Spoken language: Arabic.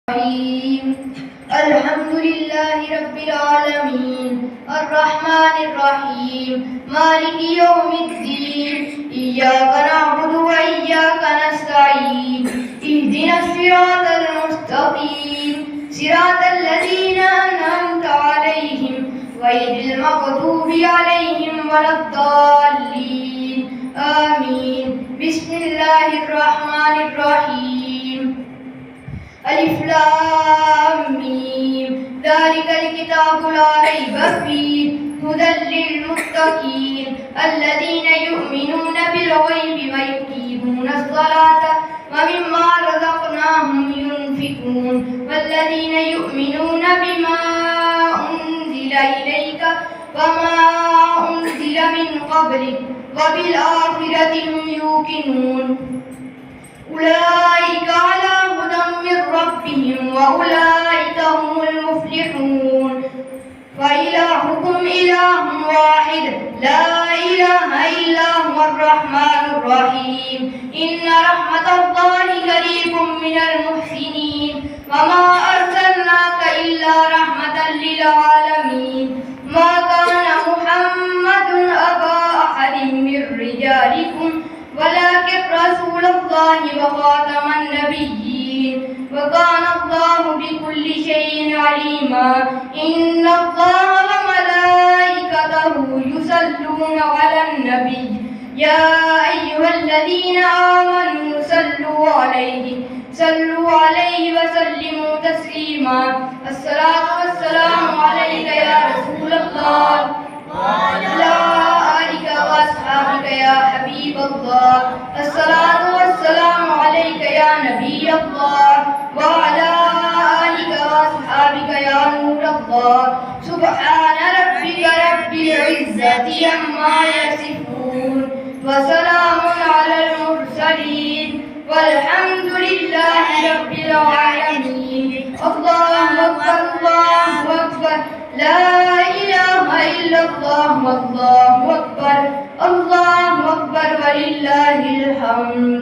الرحيم الحمد لله رب العالمين الرحمن الرحيم مالك يوم الدين إياك نعبد وإياك نستعين اهدنا الصراط المستقيم صراط الذين أنعمت عليهم غير المغضوب عليهم ولا الضالين آمين بسم الله الرحمن الرحيم ألف لام ميم ذلك الكتاب لا ريب فيه هدى للمتقين الذين يؤمنون بالغيب ويقيمون الصلاة ومما رزقناهم ينفقون والذين يؤمنون بما أنزل إليك وما أنزل من قبلك وبالآخرة هم يوقنون أولئك على هدى من ربهم وأولئك هم المفلحون وإلهكم إله واحد لا إله إلا هو الرحمن الرحيم إن رحمة الله قريب من المحسنين وما أرسلناك إلا رحمة للعالمين ما كان محمد أبا أحد من رجالكم ولكن رسول الله وخاتم النبيين وكان الله بكل شيء عليما إن الله وملائكته يصلون على النبي يا أيها الذين آمنوا صلوا عليه وسلموا تسليما الصلاة والسلام عليك يا رسول الله وعلى آلك وأصحابك يا حبيب الله الصلاة والسلام عليك يا نبي الله وعلى آلك وأصحابك يا نور الله سبحان ربك رب العزة عما يصفون وسلام على المرسلين والحمد لله رب العالمين الله أكبر الله أكبر لا إله إلا الله والله أكبر الله أكبر ولله الحمد.